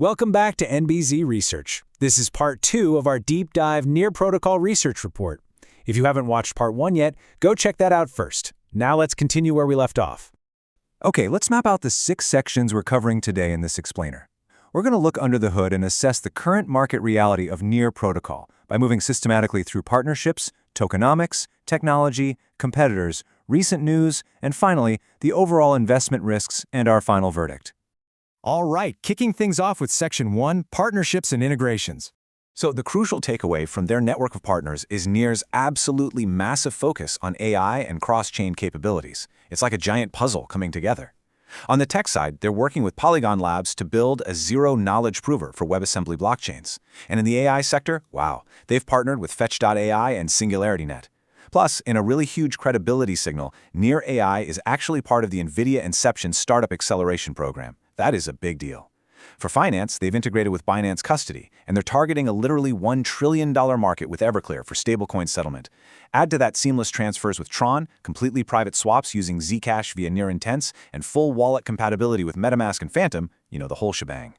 Welcome back to NBZ Research. This is part 2 of our deep dive near protocol research report. If you haven't watched part 1 yet, go check that out first. Now let's continue where we left off. Okay, let's map out the 6 sections we're covering today in this explainer. We're going to look under the hood and assess the current market reality of near protocol by moving systematically through partnerships, tokenomics, technology, competitors, recent news, and finally, the overall investment risks and our final verdict. All right, kicking things off with Section 1, Partnerships and Integrations. So the crucial takeaway from their network of partners is Near's absolutely massive focus on AI and cross-chain capabilities. It's like a giant puzzle coming together. On the tech side, they're working with Polygon Labs to build a zero-knowledge prover for WebAssembly blockchains. And in the AI sector, wow, they've partnered with Fetch.ai and SingularityNet. Plus, in a really huge credibility signal, Near AI is actually part of the NVIDIA Inception Startup Acceleration Program. That is a big deal. For finance, they've integrated with Binance Custody, and they're targeting a literally $1 trillion market with Everclear for stablecoin settlement. Add to that seamless transfers with Tron, completely private swaps using Zcash via Near Intense, and full wallet compatibility with MetaMask and Phantom, the whole shebang.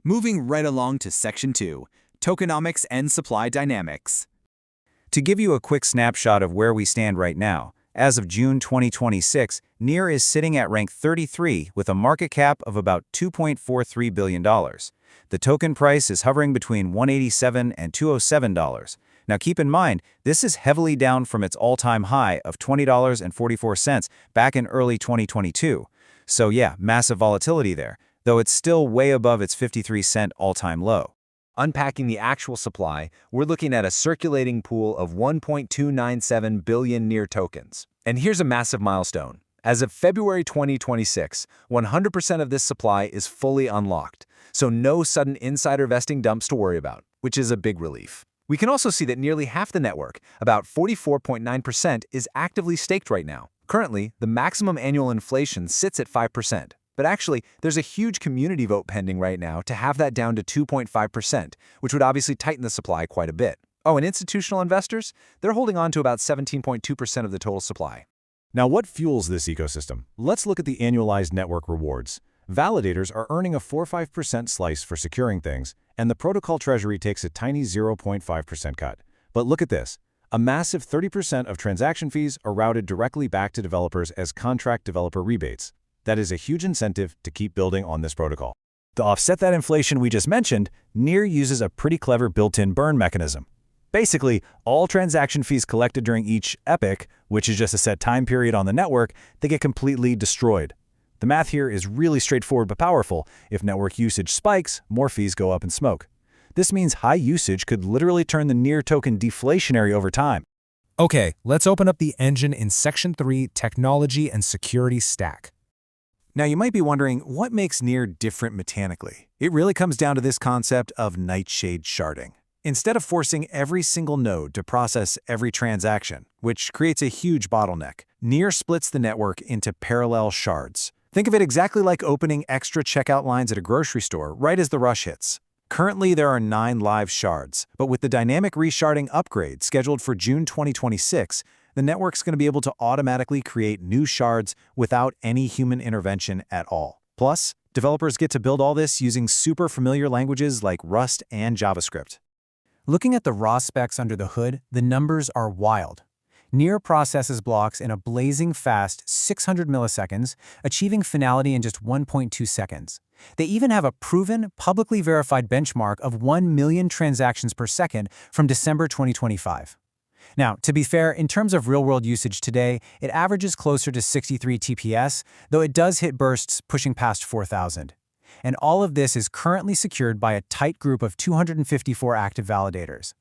Moving right along to Section 2, Tokenomics and Supply Dynamics. To give you a quick snapshot of where we stand right now, as of June 2026, Near is sitting at rank 33 with a market cap of about $2.43 billion. The token price is hovering between $187 and $207. Now keep in mind, this is heavily down from its all-time high of $20.44 back in early 2022. So yeah, massive volatility there, though it's still way above its 53-cent all-time low. Unpacking the actual supply, we're looking at a circulating pool of 1.297 billion Near tokens. And here's a massive milestone. As of February 2026, 100% of this supply is fully unlocked, so no sudden insider vesting dumps to worry about, which is a big relief. We can also see that nearly half the network, about 44.9%, is actively staked right now. Currently, the maximum annual inflation sits at 5%. But actually, there's a huge community vote pending right now to have that down to 2.5%, which would obviously tighten the supply quite a bit. Oh, and institutional investors? They're holding on to about 17.2% of the total supply. Now, what fuels this ecosystem? Let's look at the annualized network rewards. Validators are earning a 4-5% slice for securing things, and the protocol treasury takes a tiny 0.5% cut. But look at this. A massive 30% of transaction fees are routed directly back to developers as contract developer rebates. That is a huge incentive to keep building on this protocol. To offset that inflation we just mentioned, Near uses a pretty clever built-in burn mechanism. Basically, all transaction fees collected during each epoch, which is just a set time period on the network, they get completely destroyed. The math here is really straightforward but powerful. If network usage spikes, more fees go up in smoke. This means high usage could literally turn the Near token deflationary over time. Okay, let's open up the engine in Section 3, Technology and Security Stack. Now you might be wondering, what makes Near different mechanically? It really comes down to this concept of nightshade sharding. Instead of forcing every single node to process every transaction, which creates a huge bottleneck, Near splits the network into parallel shards. Think of it exactly like opening extra checkout lines at a grocery store right as the rush hits. Currently, there are 9 live shards, but with the dynamic resharding upgrade scheduled for June 2026, the network's going to be able to automatically create new shards without any human intervention at all. Plus, developers get to build all this using super familiar languages like Rust and JavaScript. Looking at the raw specs under the hood, the numbers are wild. Near processes blocks in a blazing fast 600 milliseconds, achieving finality in just 1.2 seconds. They even have a proven, publicly verified benchmark of 1 million transactions per second from December 2025. Now, to be fair, in terms of real-world usage today, it averages closer to 63 TPS, though it does hit bursts pushing past 4,000. And all of this is currently secured by a tight group of 254 active validators.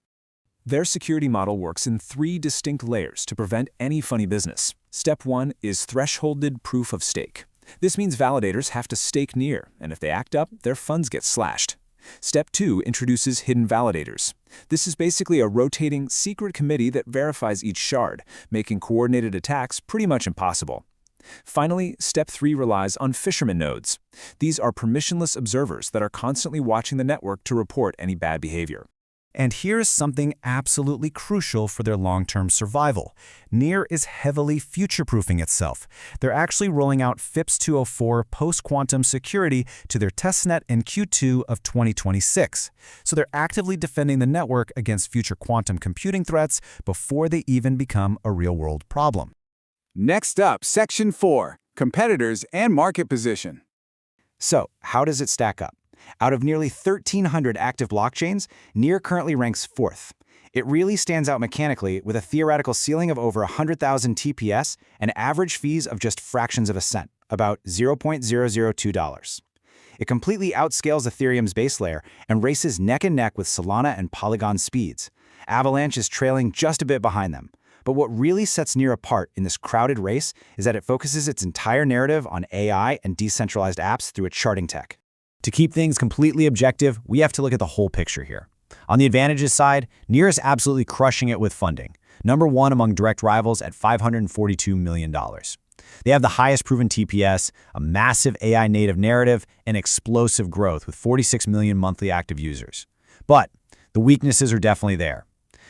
Their security model works in 3 distinct layers to prevent any funny business. Step 1 is thresholded proof of stake. This means validators have to stake Near, and if they act up, their funds get slashed. Step 2 introduces hidden validators. This is basically a rotating, secret committee that verifies each shard, making coordinated attacks pretty much impossible. Finally, Step 3 relies on fisherman nodes. These are permissionless observers that are constantly watching the network to report any bad behavior. And here's something absolutely crucial for their long-term survival. NEAR is heavily future-proofing itself. They're actually rolling out FIPS-204 post-quantum security to their testnet in Q2 of 2026. So they're actively defending the network against future quantum computing threats before they even become a real-world problem. Next up, Section 4, Competitors and Market Position. So, how does it stack up? Out of nearly 1,300 active blockchains, NEAR currently ranks 4th. It really stands out mechanically with a theoretical ceiling of over 100,000 TPS and average fees of just fractions of a cent, about $0.002. It completely outscales Ethereum's base layer and races neck and neck with Solana and Polygon speeds. Avalanche is trailing just a bit behind them. But what really sets NEAR apart in this crowded race is that it focuses its entire narrative on AI and decentralized apps through its sharding tech. To keep things completely objective, we have to look at the whole picture here. On the advantages side, NEAR is absolutely crushing it with funding. #1 among direct rivals at $542 million. They have the highest proven TPS, a massive AI native narrative, and explosive growth with 46 million monthly active users. But the weaknesses are definitely there.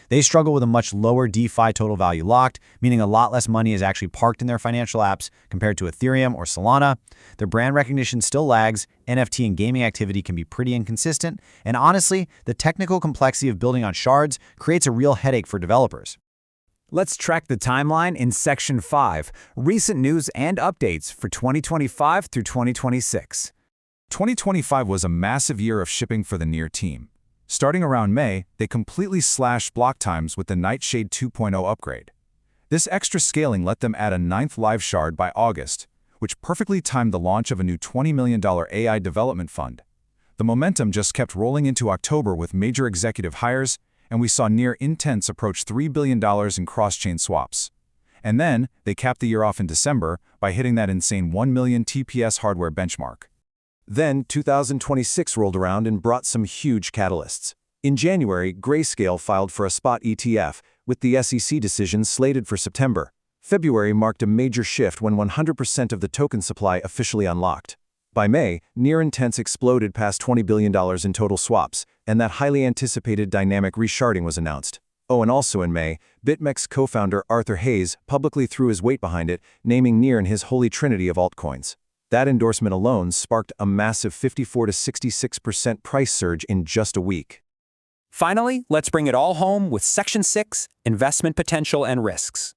They struggle with a much lower DeFi total value locked, meaning a lot less money is actually parked in their financial apps compared to Ethereum or Solana. Their brand recognition still lags, NFT and gaming activity can be pretty inconsistent, and honestly, the technical complexity of building on shards creates a real headache for developers. Let's track the timeline in Section 5, recent news and updates for 2025 through 2026. 2025 was a massive year of shipping for the NEAR team. Starting around May, they completely slashed block times with the Nightshade 2.0 upgrade. This extra scaling let them add a 9th live shard by August, which perfectly timed the launch of a new $20 million AI development fund. The momentum just kept rolling into October with major executive hires, and we saw NEAR intents approach $3 billion in cross-chain swaps. And then, they capped the year off in December by hitting that insane 1 million TPS hardware benchmark. Then, 2026 rolled around and brought some huge catalysts. In January, Grayscale filed for a spot ETF, with the SEC decision slated for September. February marked a major shift when 100% of the token supply officially unlocked. By May, NEAR intents exploded past $20 billion in total swaps, and that highly anticipated dynamic resharding was announced. Oh, and also in May, BitMEX co-founder Arthur Hayes publicly threw his weight behind it, naming NEAR in his holy trinity of altcoins. That endorsement alone sparked a massive 54 to 66% price surge in just a week. Finally, let's bring it all home with Section 6, Investment Potential and Risks.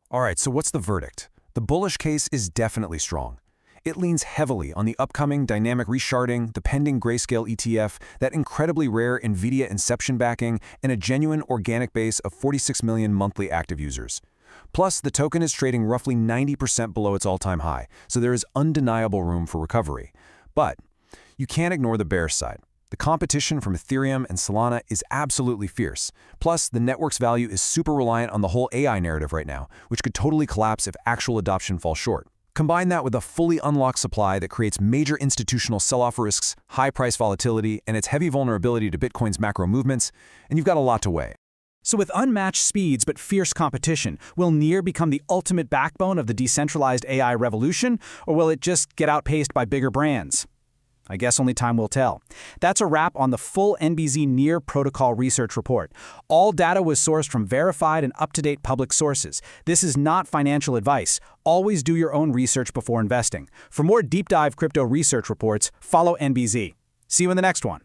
All right, so what's the verdict? The bullish case is definitely strong. It leans heavily on the upcoming dynamic resharding, the pending Grayscale ETF, that incredibly rare NVIDIA Inception backing, and a genuine organic base of 46 million monthly active users. Plus, the token is trading roughly 90% below its all-time high, so there is undeniable room for recovery. But you can't ignore the bear side. The competition from Ethereum and Solana is absolutely fierce. Plus, the network's value is super reliant on the whole AI narrative right now, which could totally collapse if actual adoption falls short. Combine that with a fully unlocked supply that creates major institutional sell-off risks, high price volatility, and its heavy vulnerability to Bitcoin's macro movements, and you've got a lot to weigh. So with unmatched speeds but fierce competition, will NEAR become the ultimate backbone of the decentralized AI revolution, or will it just get outpaced by bigger brands? I guess only time will tell. That's a wrap on the full NBZ NEAR Protocol Research Report. All data was sourced from verified and up-to-date public sources. This is not financial advice. Always do your own research before investing. For more deep-dive crypto research reports, follow NBZ. See you in the next one.